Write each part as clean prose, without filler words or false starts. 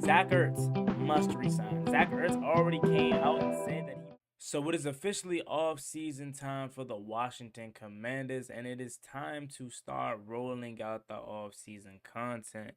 Zach Ertz must resign. Zach Ertz already came out and said that he. So it is officially off-season time for the Washington Commanders, and it is time to start rolling out the off-season content.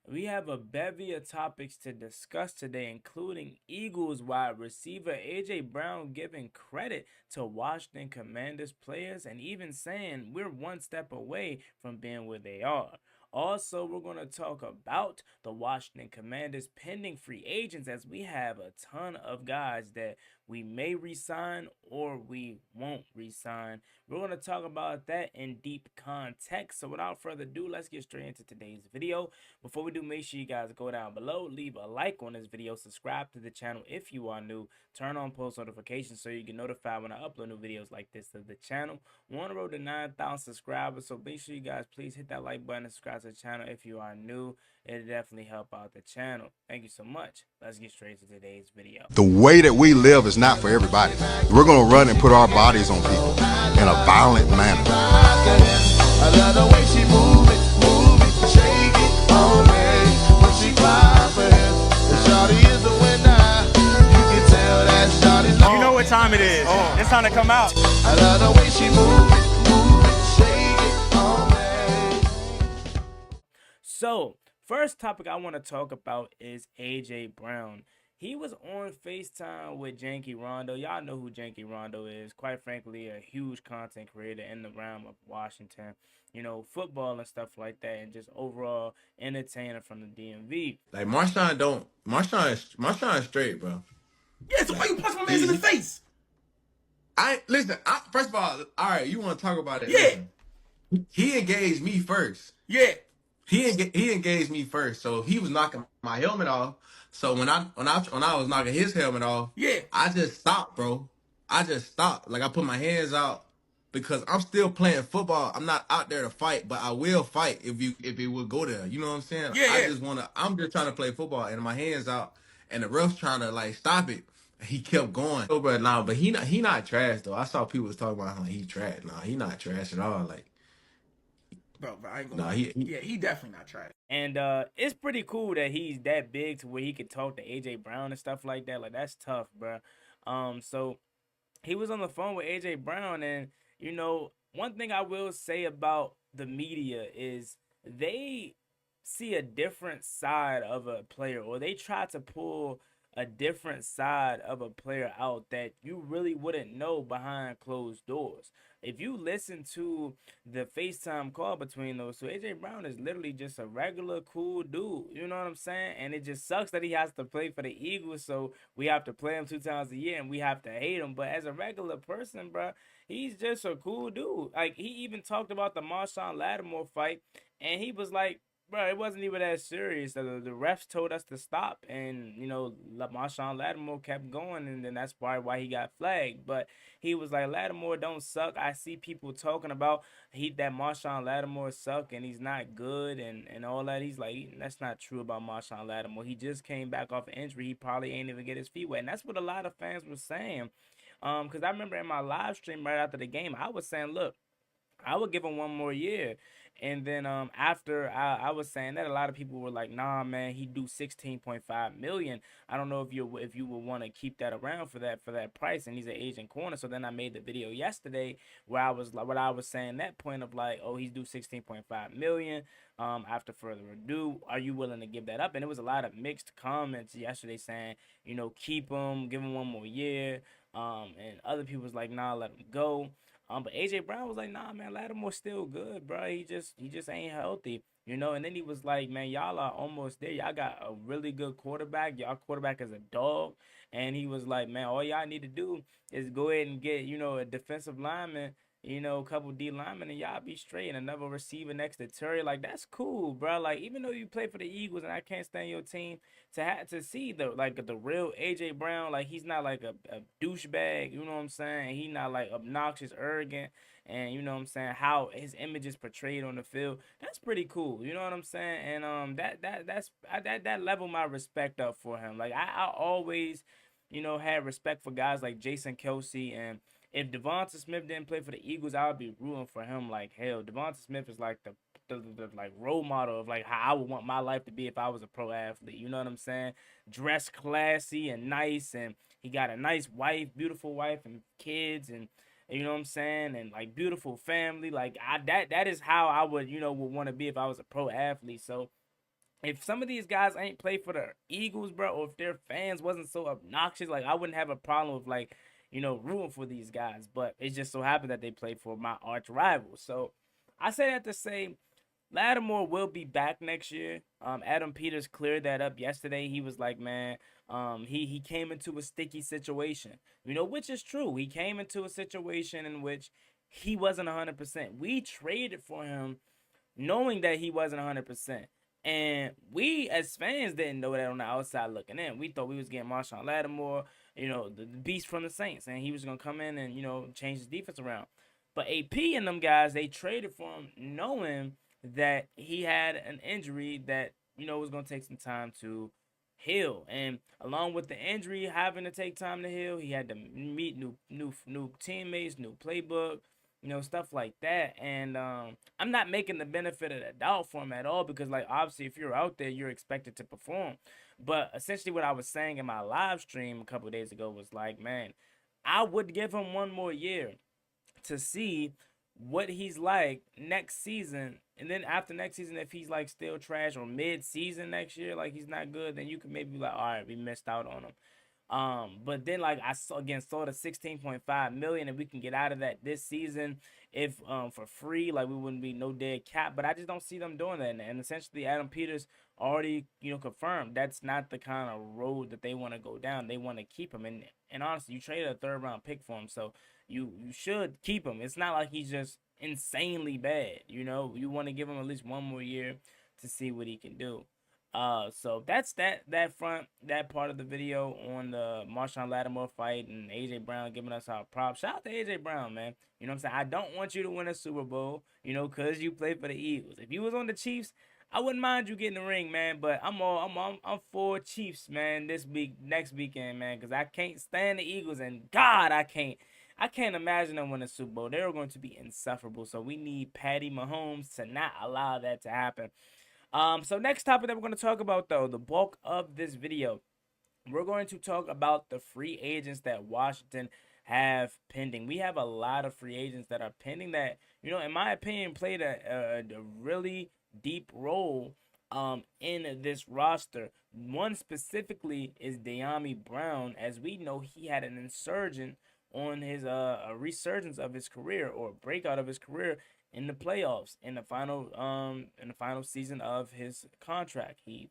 We have a bevy of topics to discuss today, including Eagles wide receiver A.J. Brown giving credit to Washington Commanders players and even saying we're one step away from being where they are. Also, we're going to talk about the Washington Commanders pending free agents, as we have a ton of guys that we may resign or we won't resign. We're going to talk about that in deep context. So without further ado, let's get straight into today's video. Before we do, make sure you guys go down below, leave a like on this video, subscribe to the channel if you are new, turn on post notifications so you get notified when I upload new videos like this to the channel. We're on the road to 9,000 subscribers, so make sure you guys please hit that like button and subscribe to the channel if you are new. It'll definitely help out the channel. Thank you so much. Let's get straight to today's video. The way that we live is not for everybody. We're going to run and put our bodies on people in a violent manner. I love the way she move it, shake it on me. When she cry for him, the shawty is the winner. You can tell that shawty's You know what time it is. It's time to come out. I love the way she move it, shake it on me. So, first topic I want to talk about is A.J. Brown. He was on FaceTime with Janky Rondo. Y'all know who Janky Rondo is. Quite frankly, a huge content creator in the realm of Washington. You know, football and stuff like that, and just overall entertainer from the DMV. Like Marshawn is straight, bro. Yeah, so why you punch my man in the face? First of all right, you want to talk about it? Yeah. Listen, he engaged me first. Yeah. He engaged me first, so he was knocking my helmet off. So when I was knocking his helmet off, Yeah. I just stopped, bro. I just stopped. Like I put my hands out because I'm still playing football. I'm not out there to fight, but I will fight if it would go there. You know what I'm saying? Yeah, yeah. I'm just trying to play football and my hands out, and the ref's trying to like stop it. He kept going. Oh, but he not trash though. I saw people was talking about how he trash. Nah, he not trash at all. Like, Bro, I ain't gonna nah, lie. He definitely not trash. And it's pretty cool that he's that big to where he could talk to A.J. Brown and stuff like that. Like, that's tough, bro. So he was on the phone with A.J. Brown, and, you know, one thing I will say about the media is they see a different side of a player, or they try to pull a different side of a player out that you really wouldn't know behind closed doors. If you listen to the FaceTime call between those two, AJ Brown is literally just a regular cool dude. You know what I'm saying? And it just sucks that he has to play for the Eagles, so we have to play him 2 times a year and we have to hate him. But as a regular person, bro, he's just a cool dude. Like, he even talked about the Lattimore fight, and he was like, bro, it wasn't even that serious. The refs told us to stop, and, you know, Lattimore kept going, and then that's probably why he got flagged. But he was like, Lattimore don't suck. I see people talking about that Lattimore suck, and he's not good, and all that. He's like, that's not true about Lattimore. He just came back off an injury. He probably ain't even get his feet wet, and that's what a lot of fans were saying. Because I remember in my live stream right after the game, I was saying, look, I would give him 1 more year. And then after I was saying that, a lot of people were like, nah, man, he do 16.5 million. I don't know if you would want to keep that around for that price, and he's an Asian corner. So then I made the video yesterday where I was like, what I was saying, that point of like, oh, he's due 16.5 million. After further ado, are you willing to give that up? And it was a lot of mixed comments yesterday saying, you know, keep him, give him 1 more year. And other people was like, nah, let him go. But AJ Brown was like, nah, man, Lattimore's still good, bro. He just ain't healthy, you know. And then he was like, man, y'all are almost there. Y'all got a really good quarterback. Y'all quarterback is a dog. And he was like, man, all y'all need to do is go ahead and get, you know, a defensive lineman, you know, a couple D linemen, and y'all be straight, and another receiver next to Terry. Like, that's cool, bro. Like, even though you play for the Eagles and I can't stand your team, to see the real AJ Brown, like, he's not like a douchebag, you know what I'm saying? He not like obnoxious, arrogant, and you know what I'm saying, how his image is portrayed on the field. That's pretty cool, you know what I'm saying? And that level my respect up for him. Like, I always, you know, had respect for guys like Jason Kelsey. And if Devonta Smith didn't play for the Eagles, I would be rooting for him like hell. Devonta Smith is like the the like role model of like how I would want my life to be if I was a pro athlete. You know what I'm saying? Dress classy and nice, and he got a nice wife, beautiful wife, and kids, and you know what I'm saying, and like beautiful family. Like that is how I would would want to be if I was a pro athlete. So if some of these guys ain't play for the Eagles, bro, or if their fans wasn't so obnoxious, like I wouldn't have a problem with like, rooting for these guys. But it just so happened that they play for my arch rival. So I say that to say Lattimore will be back next year. Adam Peters cleared that up yesterday. He was like, man, he came into a sticky situation, which is true. He came into a situation in which he wasn't 100%. We traded for him knowing that he wasn't 100%. And we as fans didn't know that on the outside looking in. We thought we was getting Marshawn Lattimore, the beast from the Saints, and he was gonna come in and change his defense around. But AP and them guys, they traded for him knowing that he had an injury that was gonna take some time to heal. And along with the injury having to take time to heal, he had to meet new teammates, new playbook, stuff like that. And I'm not making the benefit of the doubt for him at all, because like obviously if you're out there, you're expected to perform. But essentially what I was saying in my live stream a couple of days ago was like, man, I would give him one more year to see what he's like next season. And then after next season, if he's like still trash, or mid-season next year, like he's not good, then you can maybe be like, all right, we missed out on him. But then like I saw the 16.5 million, and we can get out of that this season if for free, like we wouldn't be no dead cap. But I just don't see them doing that. And essentially Adam Peters already confirmed that's not the kind of road that they want to go down. They want to keep him, and honestly, you traded a 3rd round pick for him, so you should keep him. It's not like he's just insanely bad. You want to give him at least one more year to see what he can do. So that's that part of the video on the Marshawn Lattimore fight and AJ Brown giving us our props. Shout out to AJ Brown, man. You know what I'm saying? I don't want you to win a Super Bowl, cause you play for the Eagles. If you was on the Chiefs, I wouldn't mind you getting the ring, man. But I'm for Chiefs, man, next weekend, man, cause I can't stand the Eagles, and God, I can't imagine them winning a Super Bowl. They're going to be insufferable. So we need Patty Mahomes to not allow that to happen. So next topic that we're going to talk about, though, the bulk of this video, we're going to talk about the free agents that Washington have pending. We have a lot of free agents that are pending that, in my opinion, played a really deep role in this roster. One specifically is Dyami Brown. As we know, he had an insurgent on his a resurgence of his career, or breakout of his career in the playoffs in the final season of his contract. He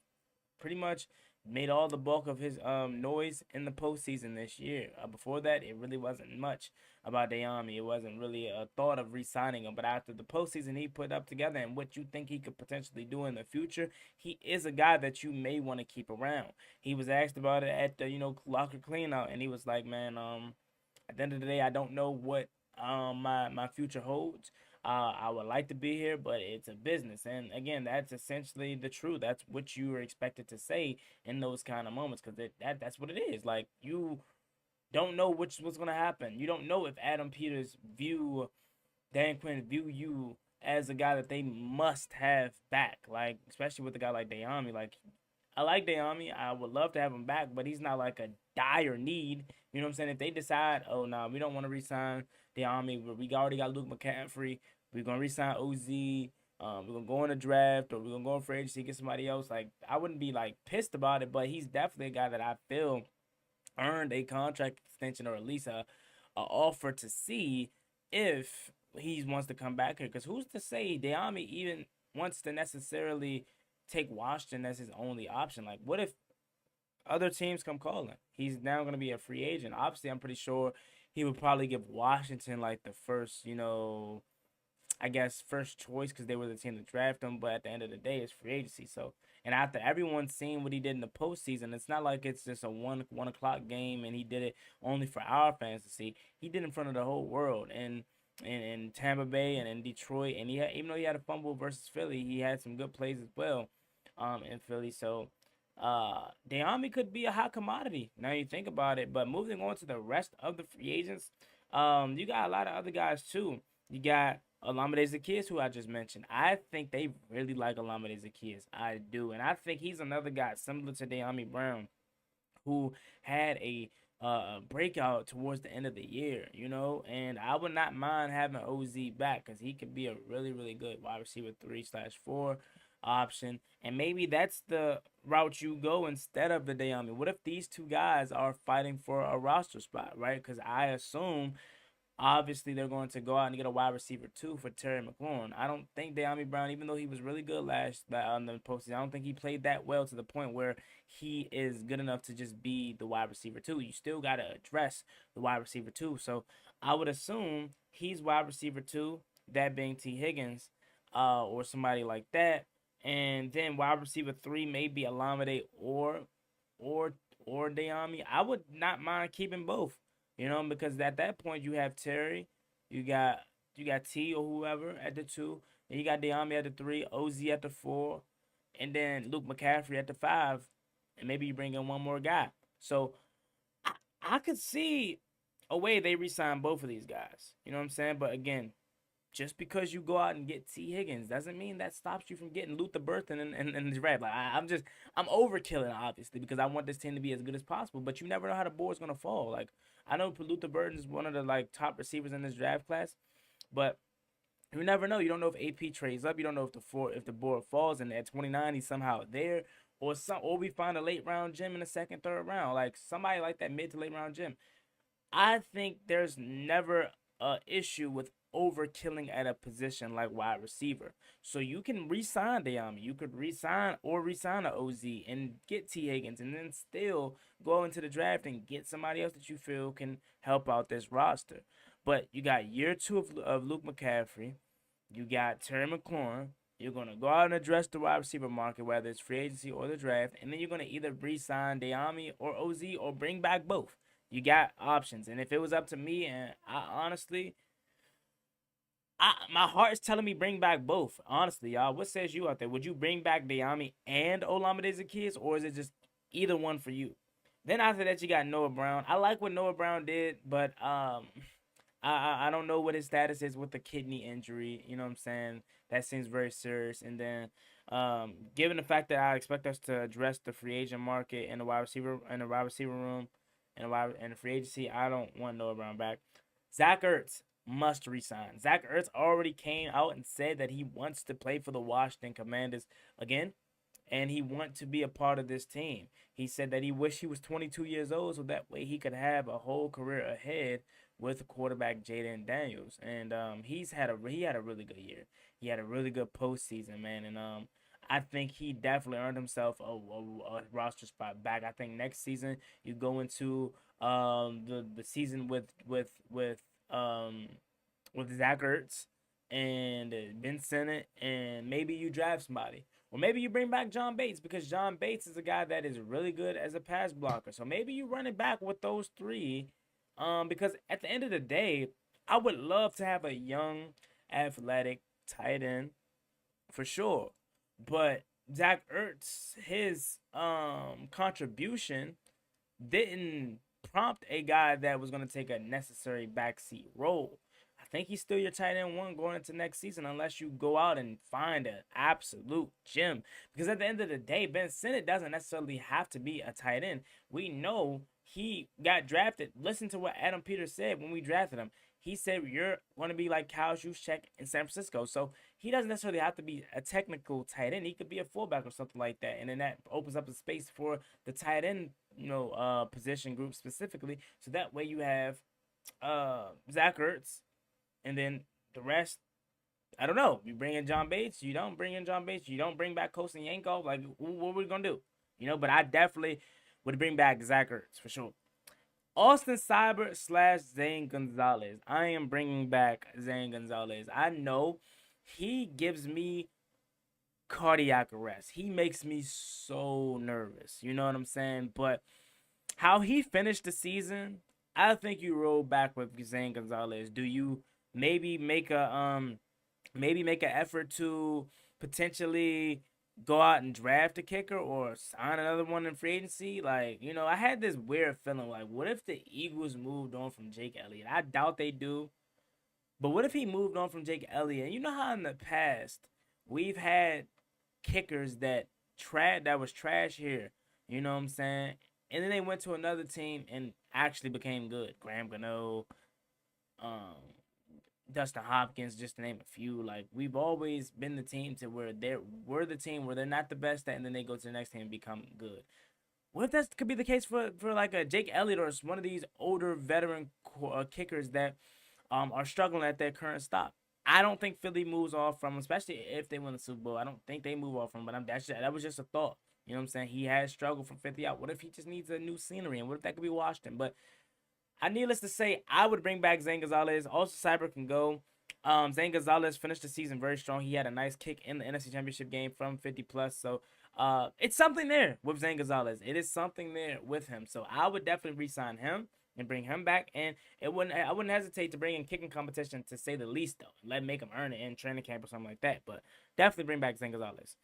pretty much made all the bulk of his noise in the postseason this year. Before that, it really wasn't much about Dyami. It wasn't really a thought of re-signing him. But after the postseason he put up together and what you think he could potentially do in the future, he is a guy that you may want to keep around. He was asked about it at the locker cleanout, and he was like, man, at the end of the day, I don't know what my future holds. I would like to be here, but it's a business. And again, that's essentially the truth. That's what you are expected to say in those kind of moments, because that's what it is. Like, you don't know what's going to happen. You don't know if Adam Peters Dan Quinn view you as a guy that they must have back. Like, especially with a guy like Dyami. Like, I like Dyami. I would love to have him back, but he's not like a dire need. You know what I'm saying? If they decide, oh, no, we don't want to re-sign Dyami, we already got Luke McCaffrey, we're going to re-sign OZ, we're going to go in the draft, or we're going to go in free agency, get somebody else. Like, I wouldn't be, like, pissed about it, but he's definitely a guy that I feel earned a contract extension, or at least a offer to see if he wants to come back here. Because who's to say Dyami even wants to necessarily take Washington as his only option? Like, what if other teams come calling? He's now going to be a free agent. Obviously, I'm pretty sure he would probably give Washington like the first, first choice, because they were the team to draft him. But at the end of the day, it's free agency. So, and after everyone's seen what he did in the postseason, it's not like it's just a 1 o'clock game and he did it only for our fans to see. He did it in front of the whole world. And in Tampa Bay and in Detroit, and even though he had a fumble versus Philly, he had some good plays as well in Philly. So Dyami could be a hot commodity now you think about it. But moving on to the rest of the free agents, you got a lot of other guys too. You got Olamide Zaccheaus, who I just mentioned. I think they really like Olamide Zaccheaus. I do. And I think he's another guy similar to Dyami Brown who had a breakout towards the end of the year, and I would not mind having OZ back because he could be a really, really good wide receiver 3/4 option. And maybe that's the route you go instead of the Dyami. What if these two guys are fighting for a roster spot, right? Because I assume obviously they're going to go out and get a wide receiver too for Terry McLaurin. I don't think Dyami Brown, even though he was really good last on the postseason, I don't think he played that well to the point where he is good enough to just be the wide receiver too. You still got to address the wide receiver too. So I would assume he's wide receiver two, that being T. Higgins, or somebody like that. And then wide receiver three, maybe Alameda or or Dyami. I would not mind keeping both. Because at that point you have Terry, you got T or whoever at the 2, and you got Dyami at the 3, OZ at the 4, and then Luke McCaffrey at the 5, and maybe you bring in one more guy. So I could see a way they re-sign both of these guys. You know what I'm saying? But again, just because you go out and get T. Higgins doesn't mean that stops you from getting Luther Burton and the draft. Like I'm overkilling obviously because I want this team to be as good as possible. But you never know how the board's gonna fall. Like I know Luther Burton is one of the top receivers in this draft class, but you never know. You don't know if AP trades up. You don't know if the board falls and at 29 he's somehow there, or we find a late round gem in the second, third round, like somebody like that mid to late round gem. I think there's never a issue with overkilling at a position like wide receiver. So you can re-sign Dyami. You could re-sign a OZ and get T. Higgins and then still go into the draft and get somebody else that you feel can help out this roster. But you got year 2 of Luke McCaffrey. You got Terry McLaurin. You're going to go out and address the wide receiver market, whether it's free agency or the draft. And then you're going to either re-sign Dyami or OZ or bring back both. You got options. And if it was up to me, and I honestly, my heart is telling me bring back both. Honestly, y'all, what says you out there? Would you bring back Dyami and Olamide Zaccheaus, or is it just either one for you? Then after that, you got Noah Brown. I like what Noah Brown did, but I don't know what his status is with the kidney injury. You know what I'm saying? That seems very serious. And then, given the fact that I expect us to address the free agent market and the wide receiver room and the free agency, I don't want Noah Brown back. Zach Ertz must resign. Zach Ertz already came out and said that he wants to play for the Washington Commanders again, and he wants to be a part of this team. He said that he wished he was 22 years old so that way he could have a whole career ahead with quarterback Jaden Daniels. And he had a really good year. He had a really good postseason, man. And I think he definitely earned himself a roster spot back. I think next season you go into the season with Zach Ertz and Ben Sinnott, and maybe you draft somebody. Or maybe you bring back John Bates because John Bates is a guy that is really good as a pass blocker. So maybe you run it back with those three. Because at the end of the day, I would love to have a young, athletic tight end for sure. But Zach Ertz, his contribution didn't prompt a guy that was going to take a necessary backseat role. I think he's still your tight end 1 going into next season unless you go out and find an absolute gem. Because at the end of the day, Ben Sinnott doesn't necessarily have to be a tight end. We know he got drafted. Listen to what Adam Peters said when we drafted him. He said, you're going to be like Kyle Juszczyk in San Francisco. So he doesn't necessarily have to be a technical tight end. He could be a fullback or something like that. And then that opens up the space for the tight end, position group specifically. So that way you have Zach Ertz, and then the rest, I don't know. You bring in John Bates. You don't bring in John Bates. You don't bring back Kosin Yankov. Like, what are we going to do? But I definitely would bring back Zach Ertz for sure. Austin Cyber / Zane Gonzalez. I am bringing back Zane Gonzalez. I know he gives me cardiac arrest. He makes me so nervous. You know what I'm saying? But how he finished the season, I think you roll back with Zane Gonzalez. Do you maybe make an effort to potentially go out and draft a kicker or sign another one in free agency? Like, I had this weird feeling like, what if the Eagles moved on from Jake Elliott? I doubt they do. But what if he moved on from Jake Elliott? And you know how in the past we've had kickers that was trash here. You know what I'm saying? And then they went to another team and actually became good. Graham Gano, um, Dustin Hopkins, just to name a few. Like, we've always been the team to where we're the team where they're not the best at, and then they go to the next team and become good. What if that could be the case for like a Jake Elliott or one of these older veteran kickers that are struggling at their current stop? I don't think Philly moves off from him, especially if they win the Super Bowl. I don't think they move off from him, but that was just a thought. You know what I'm saying? He has struggled from 50 out. What if he just needs a new scenery? And what if that could be Washington? But needless to say, I would bring back Zane Gonzalez. Also, Cyber can go. Zane Gonzalez finished the season very strong. He had a nice kick in the NFC Championship game from 50 plus. So it's something there with Zane Gonzalez. It is something there with him. So I would definitely re-sign him and bring him back. And I wouldn't hesitate to bring in kicking competition, to say the least, though. Make him earn it in training camp or something like that. But definitely bring back Zane Gonzalez.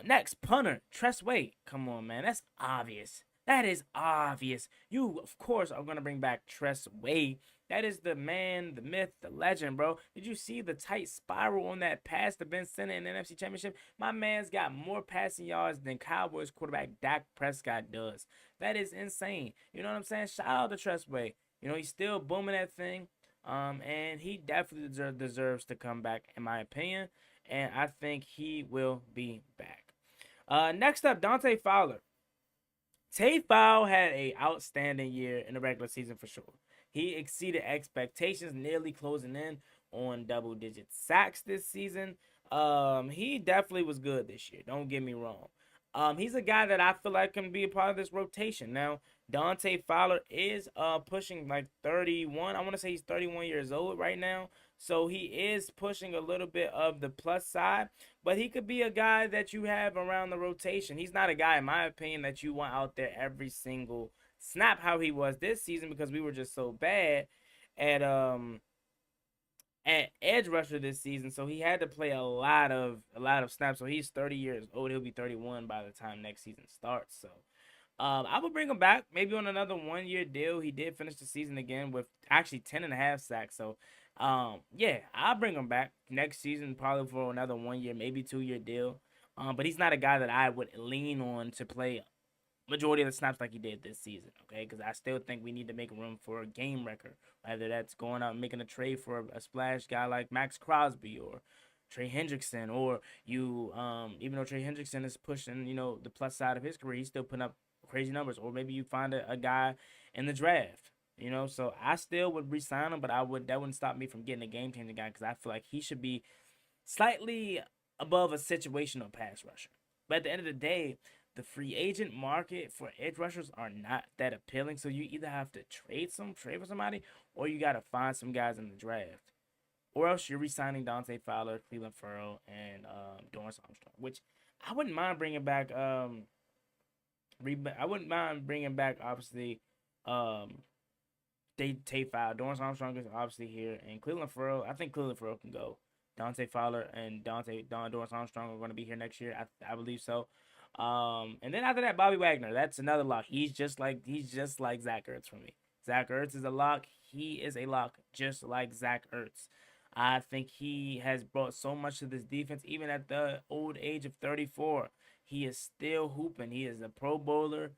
Next, punter, Tress Way. Come on, man. That's obvious. That is obvious. You, of course, are going to bring back Tress Way. That is the man, the myth, the legend, bro. Did you see the tight spiral on that pass to Ben Simmons in the NFC Championship? My man's got more passing yards than Cowboys quarterback Dak Prescott does. That is insane. You know what I'm saying? Shout out to Tress Way. You know, he's still booming that thing. And he definitely deserves to come back, in my opinion. And I think he will be back. Next up, Dante Fowler. Tay Fowl had an outstanding year in the regular season for sure. He exceeded expectations, nearly closing in on double-digit sacks this season. He definitely was good this year. Don't get me wrong. He's a guy that I feel like can be a part of this rotation. Now, Dante Fowler is pushing like 31. I want to say he's 31 years old right now. So he is pushing a little bit of the plus side, but he could be a guy that you have around the rotation. He's not a guy, in my opinion, that you want out there every single snap how he was this season, because we were just so bad at edge rusher this season. So he had to play a lot of snaps. So he's 30 years old. He'll be 31 by the time next season starts. So I would bring him back maybe on another 1-year deal. He did finish the season again with actually 10.5 sacks. So yeah, I'll bring him back next season, probably for another 1-year, maybe 2-year deal. But he's not a guy that I would lean on to play majority of the snaps like he did this season, okay? Because I still think we need to make room for a game record, whether that's going out and making a trade for a splash guy like Max Crosby or Trey Hendrickson, or you, even though Trey Hendrickson is pushing, the plus side of his career, he's still putting up crazy numbers. Or maybe you find a guy in the draft. So I still would re-sign him, but that wouldn't stop me from getting a game-changing guy, because I feel like he should be slightly above a situational pass rusher. But at the end of the day, the free agent market for edge rushers are not that appealing, so you either have to trade for somebody, or you got to find some guys in the draft. Or else you're re-signing Dante Fowler, Cleveland Ferrell, and Dorrance Armstrong, which I wouldn't mind bringing back. I wouldn't mind bringing back, obviously, Tay Fowler. Dorrance Armstrong is obviously here, and Cleveland Ferrell. I think Cleveland Ferrell can go. Dante Fowler and Dorrance Armstrong are going to be here next year. I believe so. And then after that, Bobby Wagner. That's another lock. He's just like Zach Ertz for me. Zach Ertz is a lock. He is a lock, just like Zach Ertz. I think he has brought so much to this defense, even at the old age of 34. He is still hooping. He is a Pro Bowler.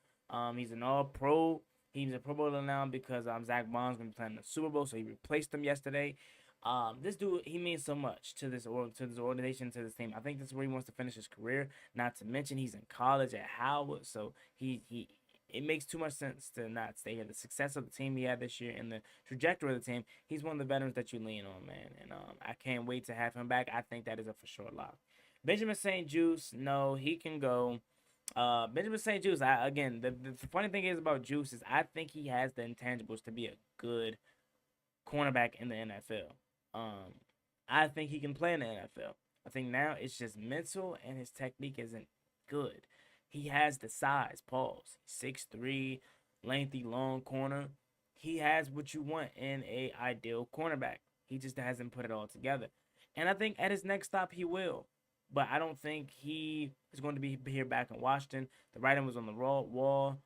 He's an All-Pro. He's a Pro Bowler now because Zach Bond's going to be playing the Super Bowl, so he replaced him yesterday. This dude, he means so much to this organization, to this team. I think this is where he wants to finish his career. Not to mention he's in college at Howard, so it makes too much sense to not stay here. The success of the team he had this year and the trajectory of the team, he's one of the veterans that you lean on, man. And I can't wait to have him back. I think that is a for sure lock. Benjamin St-Juste, no, he can go. Benjamin St-Juste, again, the funny thing is about Juice is I think he has the intangibles to be a good cornerback in the NFL. I think he can play in the NFL. I think now it's just mental and his technique isn't good. He has the size, pause. 6'3", lengthy, long corner. He has what you want in a ideal cornerback. He just hasn't put it all together. And I think at his next stop he will. But I don't think he is going to be here back in Washington. The writing was on the wall.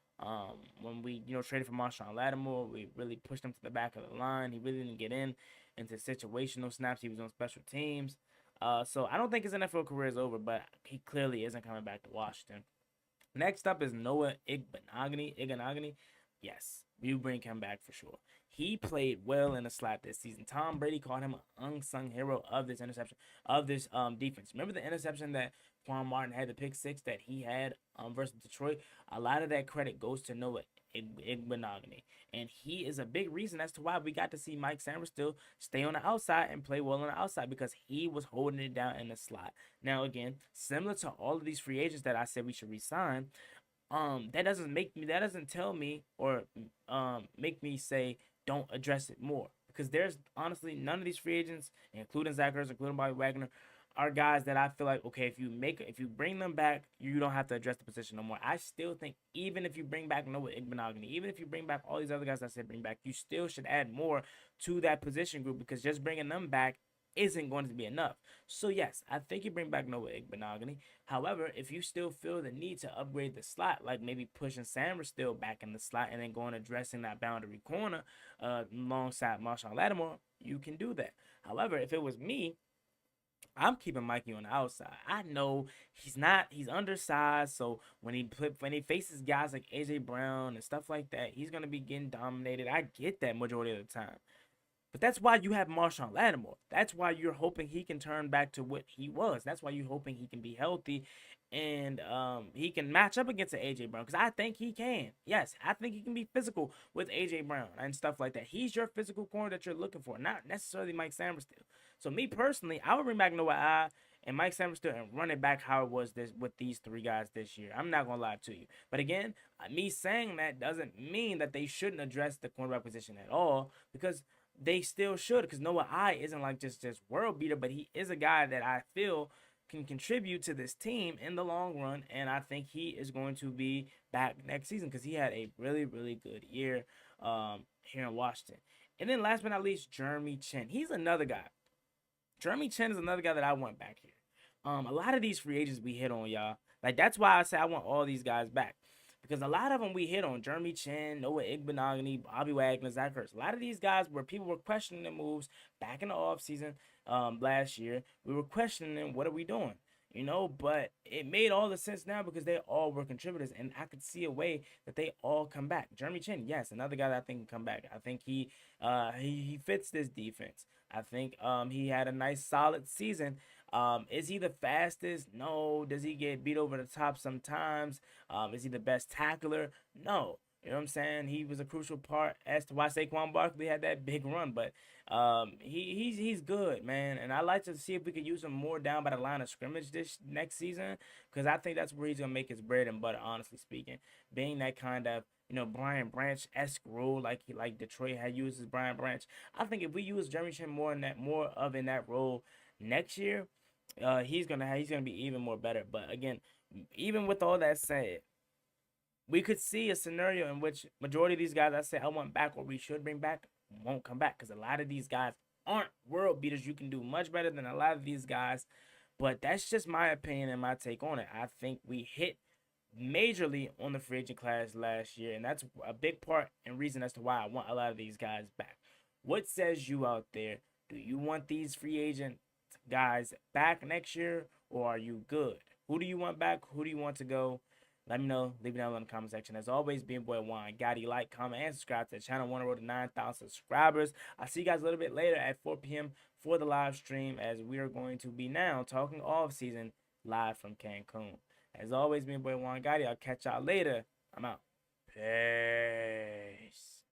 When we, traded for Marshawn Lattimore, we really pushed him to the back of the line. He really didn't get into situational snaps. He was on special teams. So I don't think his NFL career is over, but he clearly isn't coming back to Washington. Next up is Noah Igbinoghene. Yes, we bring him back for sure. He played well in the slot this season. Tom Brady called him an unsung hero of this interception, of this defense. Remember the interception that Quan Martin had, the pick six that he had versus Detroit? A lot of that credit goes to Noah Igbinoghene. And he is a big reason as to why we got to see Mike Sanders still stay on the outside and play well on the outside, because he was holding it down in the slot. Now, again, similar to all of these free agents that I said we should resign, that doesn't tell me or make me say don't address it more, because there's honestly none of these free agents, including Zach Ertz, including Bobby Wagner, are guys that I feel like, okay, if you bring them back, you don't have to address the position no more. I still think even if you bring back Noah Igbinoghene, even if you bring back all these other guys I said bring back, you still should add more to that position group, because just bringing them back isn't going to be enough. So yes, I think you bring back Noah Igbinoghene. However, if you still feel the need to upgrade the slot, like maybe pushing Sanders still back in the slot and then going addressing that boundary corner alongside Marshawn Lattimore, you can do that. However, if it was me, I'm keeping Mikey on the outside. I know he's undersized, so when he faces guys like AJ Brown and stuff like that, he's gonna be getting dominated. I get that majority of the time. But that's why you have Marshawn Lattimore. That's why you're hoping he can turn back to what he was. That's why you're hoping he can be healthy and he can match up against an AJ Brown, because I think he can. Yes, I think he can be physical with AJ Brown and stuff like that. He's your physical corner that you're looking for, not necessarily Mike Sanders still. So me personally, I would bring back Noah I and Mike Sanders still and run it back how it was this with these three guys this year. I'm not gonna lie to you. But again, me saying that doesn't mean that they shouldn't address the cornerback position at all, because they still should, because Noah I isn't like just world beater, but he is a guy that I feel can contribute to this team in the long run, and I think he is going to be back next season, because he had a really, really good year here in Washington. And then last but not least, Jeremy Chinn. He's another guy. Jeremy Chinn is another guy that I want back here. A lot of these free agents we hit on, y'all. Like, that's why I say I want all these guys back, because a lot of them we hit on. Jeremy Chinn, Noah Igbinoghene, Bobby Wagner, Zach Ertz. A lot of these guys where people were questioning the moves back in the offseason last year. We were questioning them, what are we doing? But it made all the sense now, because they all were contributors, and I could see a way that they all come back. Jeremy Chinn, yes, another guy that I think can come back. I think he fits this defense. I think he had a nice solid season. Is he the fastest? No. Does he get beat over the top sometimes? Is he the best tackler? No. You know what I'm saying? He was a crucial part as to why Saquon Barkley had that big run. But he's good, man. And I'd like to see if we could use him more down by the line of scrimmage this next season, because I think that's where he's going to make his bread and butter, honestly speaking. Being that kind of, Brian Branch-esque role like Detroit had used as Brian Branch. I think if we use Jeremy Chin more in that role next year, he's gonna be even more better. But again, even with all that said, we could see a scenario in which majority of these guys I say I want back or we should bring back won't come back, because a lot of these guys aren't world beaters. You can do much better than a lot of these guys. But that's just my opinion and my take on it. I think we hit majorly on the free agent class last year, and that's a big part and reason as to why I want a lot of these guys back. What says you out there? Do you want these free agent guys back next year, or are you good? Who do you want back? Who do you want to go? Let me know. Leave it down in the comment section. As always, being boy Juan Gotti, like, comment, and subscribe to the channel. Want to road to 9,000 subscribers. I'll see you guys a little bit later at 4 p.m. for the live stream, as we are going to be now talking off season live from Cancun. As always, being boy Juan Gotti. I'll catch y'all later. I'm out. Peace.